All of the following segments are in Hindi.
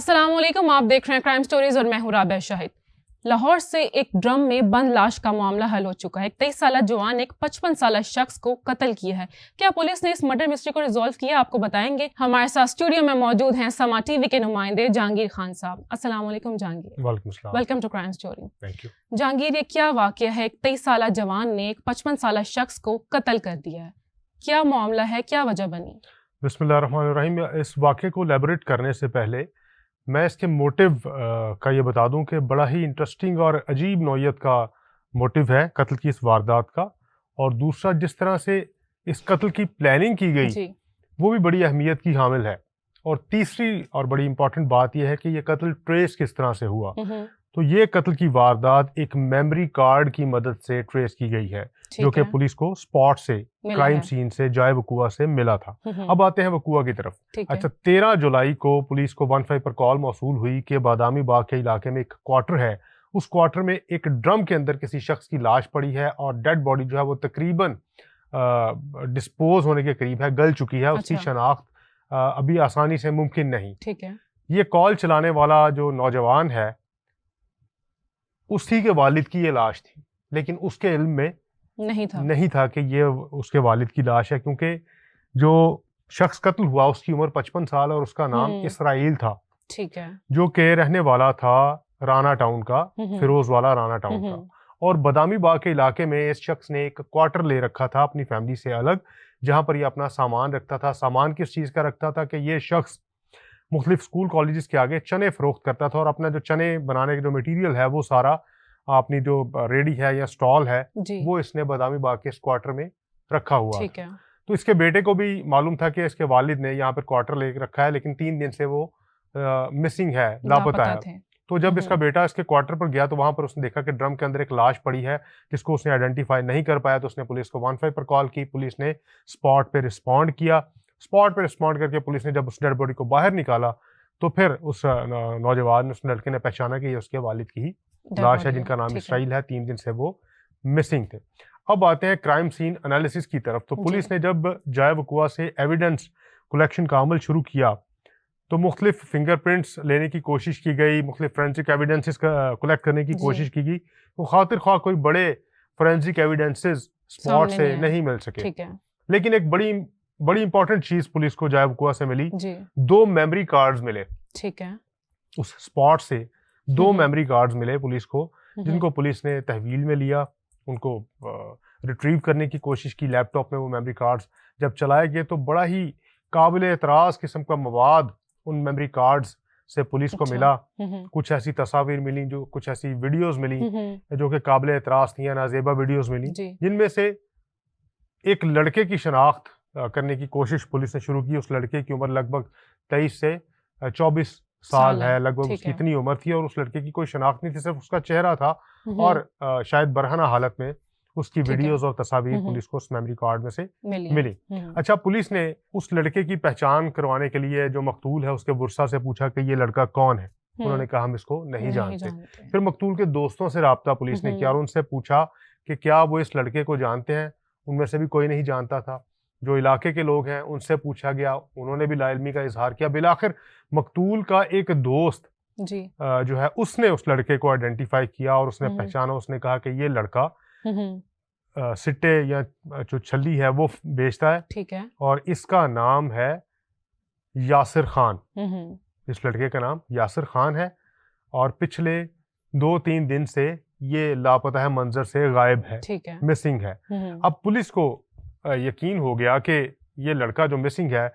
अस्सलाम वालेकुम, आप देख रहे हैं क्राइम स्टोरीज और मैं हूं राबिया शाहिद। लाहौर से एक ड्रम में बंद लाश का मामला हल हो चुका है। एक 23 साल जवान ने एक 55 साल शख्स को कत्ल किया है। क्या पुलिस ने इस मर्डर मिस्ट्री को रिजॉल्व किया, आपको बताएंगे। हमारे साथ स्टूडियो में मौजूद हैं समा टीवी के नुमाइंदे जहांगीर खान साहब। अस्सलाम वालेकुम जहांगीर। वालेकुम सलाम। Welcome to crime story. Thank you. Jahangir, ये क्या वाकया है? एक 23 साल जवान ने एक 55 साल शख्स को कत्ल कर दिया है, क्या मामला है, क्या वजह बनी? बिस्मिल्लाहिर्रहमानिर्रहीम। इस वाक़े को एलैबोरेट करने से पहले मैं इसके मोटिव का ये बता दूं कि बड़ा ही इंटरेस्टिंग और अजीब नौइयत का मोटिव है कत्ल की इस वारदात का, और दूसरा जिस तरह से इस कत्ल की प्लानिंग की गई वो भी बड़ी अहमियत की हामिल है। और तीसरी और बड़ी इंपॉर्टेंट बात यह है कि ये कत्ल ट्रेस किस तरह से हुआ। तो ये कत्ल की वारदात एक मेमोरी कार्ड की मदद से ट्रेस की गई है, जो कि पुलिस को स्पॉट से, क्राइम सीन से, जाए वकुआ से मिला था। अब आते हैं वकुआ की तरफ। अच्छा, 13 जुलाई को पुलिस को 15 पर कॉल मौसूल हुई कि बादामी बाग के इलाके में एक क्वार्टर है, उस क्वार्टर में एक ड्रम के अंदर किसी शख्स की लाश पड़ी है और डेड बॉडी जो है वो तकरीबन डिस्पोज होने के करीब है, गल चुकी है। उसकी शनाख्त अभी आसानी से मुमकिन नहीं। ठीक है। ये कॉल चलाने वाला जो नौजवान है, उसी के वालिद की ये लाश थी, लेकिन उसके इल्म में नहीं था कि ये उसके वालिद की लाश है, क्योंकि जो शख्स कत्ल हुआ उसकी उम्र 55 साल और उसका नाम इसराइल था। ठीक है। जो कि रहने वाला था राना टाउन का, फिरोज वाला राना टाउन का। और बादामी बाग के इलाके में इस शख्स ने एक क्वार्टर ले रखा था अपनी फैमिली से अलग, जहां पर ये अपना सामान रखता था। सामान किस चीज का रखता था कि ये शख्स मुख्तलिफ स्कूल कॉलेजेस के आगे चने फरोख्त करता था, और अपना जो चने बनाने का जो मटेरियल है वो सारा अपनी जो रेडी है या स्टॉल है वो इसने बादामी बाग के इस क्वार्टर में रखा हुआ। ठीक है। तो इसके बेटे को भी मालूम था कि इसके वालिद ने यहाँ पर क्वार्टर ले रखा है, लेकिन 3 दिन से वो मिसिंग है, लापता है। तो जब इसका बेटा इसके क्वार्टर पर गया तो वहां पर उसने देखा कि ड्रम के अंदर एक लाश पड़ी है जिसको उसने आइडेंटिफाई नहीं कर पाया। तो उसने पुलिस को 15 पर कॉल की। पुलिस ने स्पॉट पे रिस्पॉन्ड किया। स्पॉट पे रिस्पॉन्ड करके पुलिस ने जब उस डेड बॉडी को बाहर निकाला तो फिर उस नौजवान, उस लड़के ने पहचाना कि ये उसके वालिद की ही लाश है, जिनका नाम इसराइल है। 3 दिन से वो मिसिंग थे। अब आते हैं क्राइम सीन एनालिसिस की तरफ। तो पुलिस ने जब जाए वकुआ से एविडेंस कलेक्शन का अमल शुरू किया तो मुख्तलिफ फिंगरप्रिंट्स लेने की कोशिश की गई, मुख्तलिफ फोरेंसिक एविडेंसेस कलेक्ट करने की कोशिश की गई। वो खातिर ख्वाह कोई बड़े फोरेंसिक एविडेंसेस स्पॉट से नहीं मिल सके। लेकिन एक बड़ी इंपॉर्टेंट चीज पुलिस को जाए वकुआ से मिली। 2 मेमोरी कार्ड्स मिले। ठीक है। उस स्पॉट से 2 मेमोरी कार्ड्स मिले पुलिस को, जिनको पुलिस ने तहवील में लिया, उनको रिट्रीव करने की कोशिश की। लैपटॉप में वो मेमोरी कार्ड्स जब चलाए गए तो बड़ा ही काबिल एतराज़ किस्म का मवाद उन मेमोरी कार्ड्स से पुलिस को मिला। कुछ ऐसी तस्वीर मिली, जो कुछ ऐसी वीडियोस मिली जो कि काबिल एतराज़ थी, नाजेबा वीडियोस मिली, जिनमें से एक लड़के की शनाख्त करने की कोशिश पुलिस ने शुरू की। उस लड़के की उम्र लगभग 23 से 24 साल है, लगभग उसकी इतनी उम्र थी, और उस लड़के की कोई शनाख्त नहीं थी, सिर्फ उसका चेहरा था और शायद बरहना हालत में उसकी वीडियोस और तस्वीर पुलिस को उस मेमोरी कार्ड में से मिली। अच्छा, पुलिस ने उस लड़के की पहचान करवाने के लिए जो मकतूल है उसके बुरसा से पूछा कि ये लड़का कौन है। उन्होंने कहा हम इसको नहीं जानते। फिर मकतूल के दोस्तों से राब्ता पुलिस ने किया और उनसे पूछा कि क्या वो इस लड़के को जानते हैं। उनमें से भी कोई नहीं जानता था। जो इलाके के लोग हैं उनसे पूछा गया, उन्होंने भी लाइल्मी का इजहार किया। बिलाखिर मकतूल का एक दोस्त जो है उसने उस लड़के को आइडेंटिफाई किया और उसने पहचाना। उसने कहा कि ये लड़का सिट्टे या जो छल्ली है वो बेचता है। ठीक है। और इसका नाम है यासिर खान। इस लड़के का नाम यासिर खान है और पिछले 2-3 दिन से ये लापता है, मंजर से गायब है, मिसिंग है। अब पुलिस को यकीन हो गया कि ये लड़का जो मिसिंग है,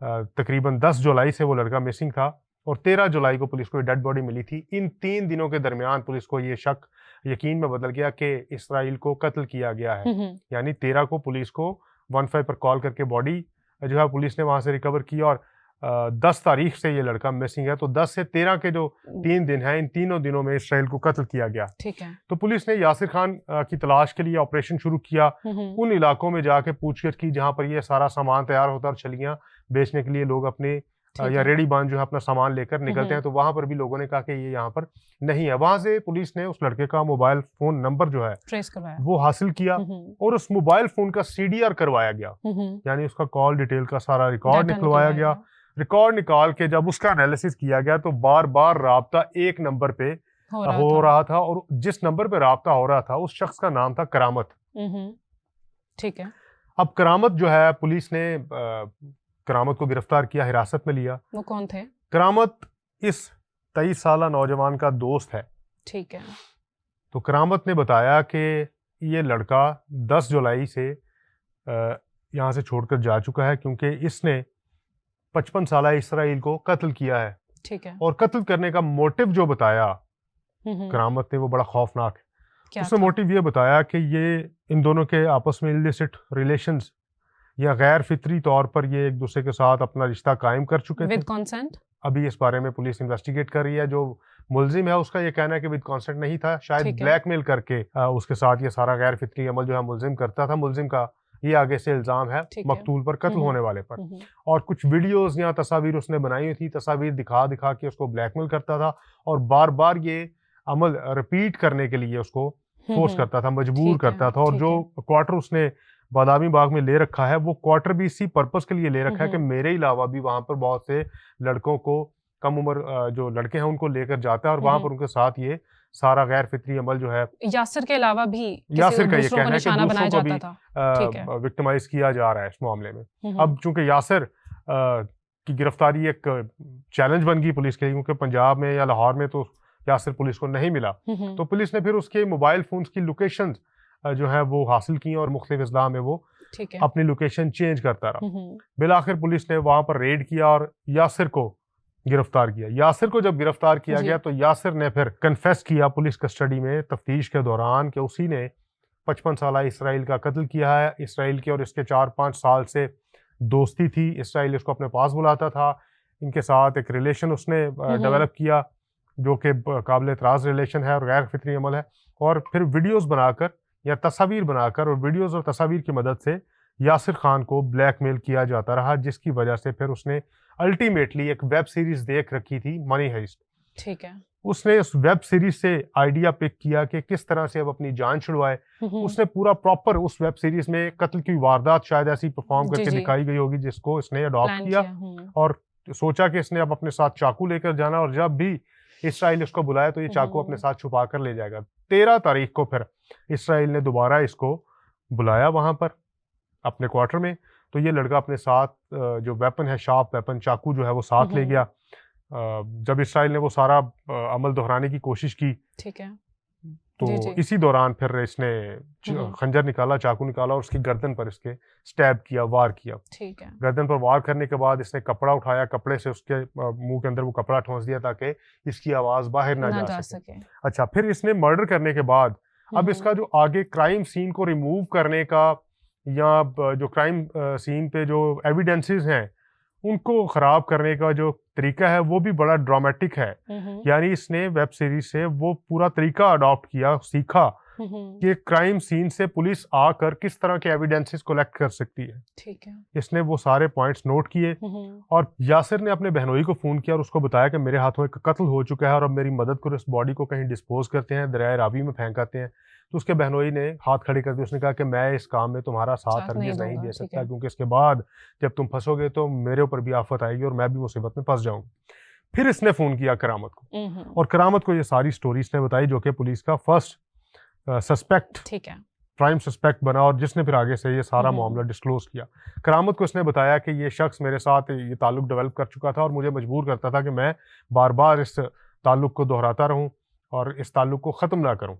तकरीबन 10 जुलाई से वो लड़का मिसिंग था और 13 जुलाई को पुलिस को डेड बॉडी मिली थी। इन 3 दिनों के दरमियान पुलिस को ये शक यकीन में बदल गया कि इसराइल को कत्ल किया गया है। यानी 13 को पुलिस को 15 पर कॉल करके बॉडी जो है पुलिस ने वहां से रिकवर की और 10 तारीख से ये लड़का मिसिंग है। तो 10 से 13 के जो 3 दिन हैं, इन तीनों दिनों में इसराइल को कत्ल किया गया। ठीक है। तो पुलिस ने यासिर खान की तलाश के लिए ऑपरेशन शुरू किया। उन इलाकों में जाके पूछगिछ की जहां पर ये सारा सामान तैयार होता और छलियां बेचने के लिए लोग अपने या रेडी बांध जो है अपना सामान लेकर निकलते हैं। तो वहां पर भी लोगों ने कहा कि ये यहाँ पर नहीं है। वहां से पुलिस ने उस लड़के का मोबाइल फोन नंबर जो है ट्रेस करवाया, वो हासिल किया और उस मोबाइल फोन का CDR करवाया गया, यानी उसका कॉल डिटेल का सारा रिकॉर्ड निकलवाया गया, रिकॉर्ड निकाल के जब उसका एनालिसिस किया गया तो बार बार राब्ता एक नंबर पे हो रहा था और जिस नंबर पे राब्ता हो रहा था उस शख्स का नाम था करामत। ठीक है। अब करामत जो है, पुलिस ने करामत को गिरफ्तार किया, हिरासत में लिया। वो कौन थे? करामत इस 23 साला नौजवान का दोस्त है। ठीक है। तो करामत ने बताया कि ये लड़का 10 जुलाई से यहाँ से छोड़कर जा चुका है क्योंकि इसने 55 साला इसराइल को कत्ल किया है। ठीक है। और कत्ल करने का मोटिव जो बताया करामत ने वो बड़ा खौफनाक है। उसने मोटिव ये बताया कि ये इन दोनों के आपस में इलिसिट रिलेशंस या गैर फितरी तौर पर ये एक दूसरे के साथ अपना रिश्ता कायम कर चुके थे विद कंसेंट। अभी इस बारे में पुलिस इन्वेस्टिगेट कर रही है। जो मुलजिम है उसका ये कहना है कि विद कंसेंट नहीं था, शायद ब्लैकमेल करके उसके साथ ये सारा गैर फितरी अमल जो है मुलजिम करता था। मुलजिम का ये आगे से इल्जाम है मकतूल पर, कत्ल होने वाले पर। और कुछ वीडियोस या तस्वीर उसने बनाई हुई थी, तस्वीर दिखा दिखा के उसको ब्लैकमेल करता था और बार बार ये अमल रिपीट करने के लिए उसको फोर्स करता था, मजबूर करता था। और जो क्वार्टर उसने बादामी बाग में ले रखा है वो क्वार्टर भी इसी पर्पस के लिए ले रखा है कि मेरे अलावा भी वहां पर बहुत से लड़कों को, कम उम्र जो लड़के हैं उनको लेकर जाता है और वहां पर उनके साथ ये सारा गैर फितरी अमल जो है यासर के अलावा भी यासर का ये कहना है कि दूसरों को भी विक्टिमाइज किया जा रहा है इस मामले में। अब चूंकि यासर की गिरफ्तारी एक चैलेंज बन गई पुलिस के लिए क्योंकि पंजाब में या लाहौर में तो यासर पुलिस को नहीं मिला, तो पुलिस ने फिर उसके मोबाइल फोन्स की लोकेशन जो है वो हासिल की और मुख्तलिफ अजला में वो अपनी लोकेशन चेंज करता रहा। बिलाखिर पुलिस ने वहां पर रेड किया और यासिर को गिरफ्तार किया। यासिर को जब गिरफ्तार किया गया तो यासिर ने फिर कन्फेस किया पुलिस कस्टडी में तफ्तीश के दौरान कि उसी ने 55 साला इसराइल का कत्ल किया है। इसराइल के और इसके 4-5 साल से दोस्ती थी, इसराइल इसको अपने पास बुलाता था, इनके साथ एक रिलेशन उसने डेवलप किया जो कि काबिल एतराज़ रिलेशन है और गैर फितरी अमल है। और फिर वीडियोस बनाकर या तस्वीर बनाकर और वीडियोस और तस्वीर की मदद से यासिर खान को ब्लैकमेल किया जाता रहा, जिसकी वजह से फिर उसने अल्टीमेटली एक वेब सीरीज देख रखी थी, मनी हाइस्ट। ठीक है। उसने उस वेब सीरीज से आइडिया पिक किया कि किस तरह से अब अपनी जान छुड़वाए। उसने पूरा प्रॉपर उस वेब सीरीज में कत्ल की वारदात शायद ऐसी परफॉर्म करके दिखाई गई होगी जिसको इसने अडॉप्ट किया और सोचा कि इसने अब अपने साथ चाकू लेकर जाना और जब भी इसराइल इसको बुलाया तो ये चाकू अपने साथ छुपा कर ले जाएगा। 13 तारीख को फिर इसराइल ने दोबारा इसको बुलाया वहां पर अपने क्वार्टर में, तो ये लड़का अपने साथ जो वेपन है, शार्प वेपन चाकू जो है वो साथ ले गया। जब इसराइल ने वो सारा अमल दोहराने की कोशिश की, ठीक है, तो इसी दौरान फिर इसने खंजर निकाला, चाकू निकाला और उसकी गर्दन पर इसके स्टैब किया, वार किया। ठीक है। गर्दन पर वार करने के बाद इसने कपड़ा उठाया, कपड़े से उसके मुंह के अंदर वो कपड़ा ठोंस दिया ताकि इसकी आवाज बाहर ना जा सके। अच्छा, फिर इसने मर्डर करने के बाद अब इसका जो आगे क्राइम सीन को रिमूव करने का या जो क्राइम सीन पे जो एविडेंसेस हैं उनको खराब करने का जो तरीका है वो भी बड़ा ड्रामेटिक है। यानी इसने वेब सीरीज से वो पूरा तरीका अडॉप्ट किया, सीखा कि क्राइम सीन से पुलिस आकर किस तरह के एविडेंसेस कलेक्ट कर सकती है। ठीक है। इसने वो सारे पॉइंट्स नोट किए और यासिर ने अपने बहनोई को फोन किया और उसको बताया कि मेरे हाथों एक कत्ल हो चुका है और अब मेरी मदद करो, इस बॉडी को कहीं डिस्पोज करते हैं, दरिया रावी में फेंक आते हैं। तो उसके बहनोई ने हाथ खड़े कर दिए, उसने कहा कि मैं इस काम में तुम्हारा साथ हरगिज़ नहीं दे सकता क्योंकि इसके बाद जब तुम फंसोगे तो मेरे ऊपर भी आफत आएगी और मैं भी मुसीबत में फंस जाऊंगी। फिर इसने फोन किया करामत को और करामत को ये सारी स्टोरी इसने बताई जो कि पुलिस का फर्स्ट सस्पेक्ट, ठीक है, प्राइम सस्पेक्ट बना और जिसने फिर आगे से ये सारा मामला डिस्क्लोज किया। करामत को इसने बताया कि ये शख्स मेरे साथ ये ताल्लुक डेवलप कर चुका था और मुझे मजबूर करता था कि मैं बार बार इस ताल्लुक को दोहराता रहूं और इस ताल्लुक को ख़त्म ना करूं।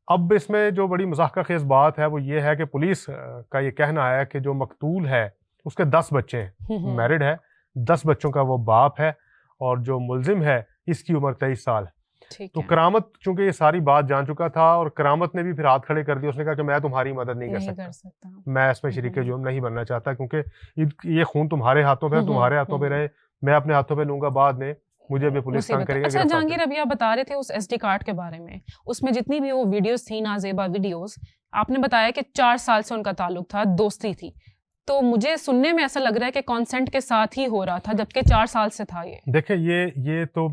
अब इसमें जो बड़ी मज़ाक़ खेज़ बात है वो ये है कि पुलिस का ये कहना है कि जो मकतूल है उसके 10 बच्चे हैं, मैरिड है, 10 बच्चों का वो बाप है और जो मुलजिम है इसकी उम्र 23 साल। तो करामत चूंकि ये सारी बात जान चुका था और करामत ने भी फिर हाथ खड़े कर दिए, उसने कहा कि मैं तुम्हारी मदद नहीं कर सकता, मैं इसमें शरीक जुर्म नहीं बनना चाहता क्योंकि ये खून तुम्हारे हाथों पे, तुम्हारे हाथों पे रहे, मैं अपने हाथों पे लूंगा, बाद में मुझे भी पुलिस तंग करेगी। अच्छा जहांगीर, अभी आप बता रहे थे उस एसडी कार्ड के बारे में, उसमें जितनी भी वो वीडियोस थी, नाजेबा वीडियोस, आपने बताया कि 4 साल से उनका ताल्लुक था, दोस्ती थी, तो मुझे सुनने में ऐसा लग रहा है कि कंसेंट के साथ ही हो रहा था जबकि 4 साल से था ये। देखिए ये तो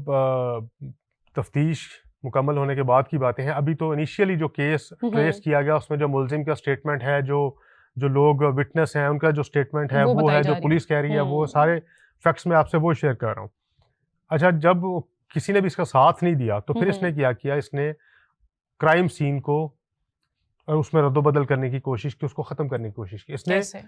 तफ्तीश मुकम्मल होने के बाद की बातें हैं। अभी तो इनिशियली जो केस ट्रेस किया गया उसमें जो मुलजिम का स्टेटमेंट है, जो लोग विटनेस हैं उनका जो स्टेटमेंट है वो है, जो पुलिस कह रही है वो सारे फैक्ट्स मैं आपसे वो शेयर कर रहा हूँ। अच्छा, जब किसी ने भी इसका साथ नहीं दिया तो फिर इसने क्या किया, इसने क्राइम सीन को उसमें रद्दोबदल करने की कोशिश की, उसको ख़त्म करने की कोशिश की। इसने कैसे?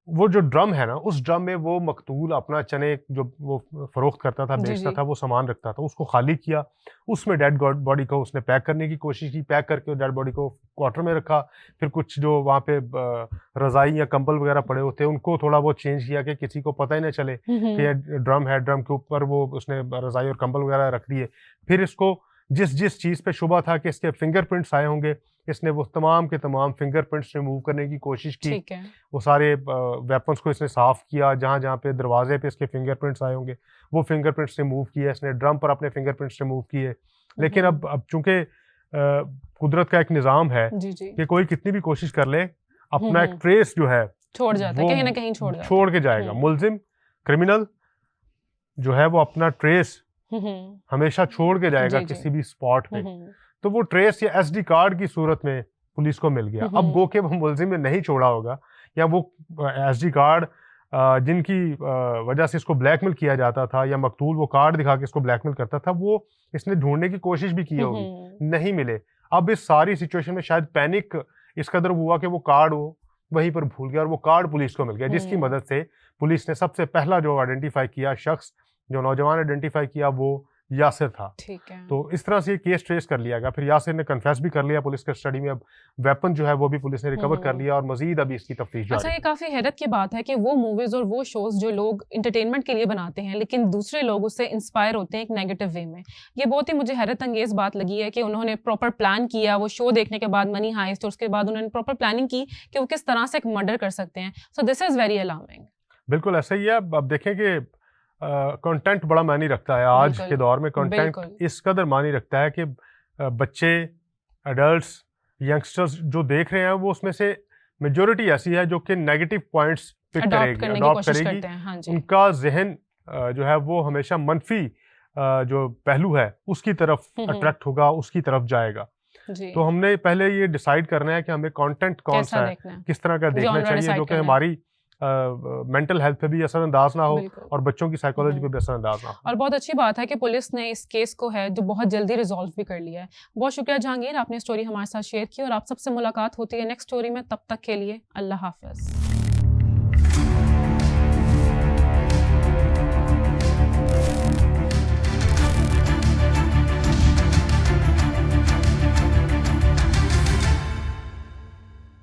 वो जो ड्रम है ना, उस ड्रम में वो मकतूल अपना चने जो वो फ़रोख्त करता था, जी, बेचता जी। था, वो सामान रखता था, उसको खाली किया। उसमें डेड बॉडी को उसने पैक करने की कोशिश की, पैक करके डेड बॉडी को क्वार्टर में रखा। फिर कुछ जो वहाँ पे रज़ाई या कंबल वगैरह पड़े होते, उनको थोड़ा बहुत चेंज किया कि किसी को पता ही ना चले कि ये ड्रम है। ड्रम के ऊपर वो उसने रज़ाई और कंबल वगैरह रख दिए। फिर इसको जिस चीज़ पे शुबा था कि इसके फिंगरप्रिंट्स आए होंगे, इसने वो तमाम के तमाम फिंगरप्रिंट्स रिमूव करने की कोशिश की। ठीक है। वो सारे वेपन्स को इसने साफ़ किया, जहाँ-जहाँ पे दरवाज़े पे इसके फिंगरप्रिंट्स आए होंगे, वो फिंगरप्रिंट्स रिमूव किए इसने। ड्रम पर अपने फिंगरप्रिंट्स रिमूव किए। लेकिन अब चूँकि कुदरत का एक निज़ाम है जी, जी। कि कोई कितनी भी कोशिश कर ले, अपना एक ट्रेस जो है छोड़ जाता है, वो कहीं न कहीं छोड़ जाता है। छोड़ के जाएगा। मुल्ज़िम, क्रिमिनल जो है वो अपना ट्रेस हमेशा छोड़ के जाएगा जी, जी। किसी भी स्पॉट पे। तो वो ट्रेस या एसडी कार्ड की सूरत में पुलिस को मिल गया। अब गो के वो मुलजिम ने नहीं छोड़ा होगा, या वो एसडी कार्ड जिनकी वजह से इसको ब्लैकमेल किया जाता था, या मकतूल वो कार्ड दिखा के इसको ब्लैकमेल करता था, वो इसने ढूंढने की कोशिश भी की होगी, नहीं मिले। अब इस सारी सिचुएशन में शायद पैनिक इस कदर हुआ कि वो कार्ड वो वहीं पर भूल गया, और वो कार्ड पुलिस को मिल गया, जिसकी मदद से पुलिस ने सबसे पहला जो आइडेंटिफाई किया शख्स, जो नौजवान आइडेंटिफाई किया, वो यासिर था। ठीक है। तो इस तरह से ये केस ट्रेस कर लिया गया। फिर यासिर ने कन्फेस भी कर लिया पुलिस कस्टडी में। अब वेपन जो है वो भी पुलिस ने रिकवर कर लिया, और मजीद अभी इसकी तफ्तीश जारी अच्छा, है। ये काफ़ी हैरत की बात है कि वो मूवीज़ और वो शोज़ जो लोग एंटरटेनमेंट के लिए बनाते हैं, लेकिन दूसरे लोग उससे इंस्पायर होते हैं एक नेगेटिव वे में। ये बहुत ही मुझे हैरत अंगेज़ बात लगी है कि उन्होंने प्रॉपर प्लान किया, वो शो देखने के बाद मनी हाइस्ट, और उसके बाद उन्होंने प्रॉपर प्लानिंग की कि वो किस तरह से एक मर्डर कर सकते हैं। So this is very alarming. बिल्कुल ऐसा ही है। अब देखें कि कंटेंट बड़ा मायने रखता है। आज बिल्कुल, के दौर में कंटेंट बिल्कुल। इस कदर मायने रखता है कि बच्चे, एडल्ट्स, यंगस्टर्स जो देख रहे हैं, वो उसमें से मेजॉरिटी ऐसी है जो कि नेगेटिव पॉइंट्स पिक अडॉप्ट करेगी, करने की अडॉप्ट कोशिश करेगी। करते हैं। हाँ जी। उनका ज़हन जो है वो हमेशा मनफी जो पहलू है उसकी तरफ अट्रैक्ट होगा, उसकी तरफ जाएगा। जी। तो हमने पहले ये डिसाइड करना है कि हमें कंटेंट कौन कैसा सा है, देखना है? किस तरह का देखना जॉनरा चाहिए, डिसाइड जो कि करना है। हमारी मेंटल हेल्थ पे भी असरअंदाज ना हो, बिल्कुल। और बच्चों की साइकोलॉजी पे भी असरअंदाज ना हो। और बहुत अच्छी बात है कि पुलिस ने इस केस को है जो बहुत जल्दी रिजॉल्व भी कर लिया है। बहुत शुक्रिया जहांगीर, आपने स्टोरी हमारे साथ शेयर की, और आप सबसे मुलाकात होती है नेक्स्ट स्टोरी में। तब तक के लिए अल्लाह हाफ़िज़।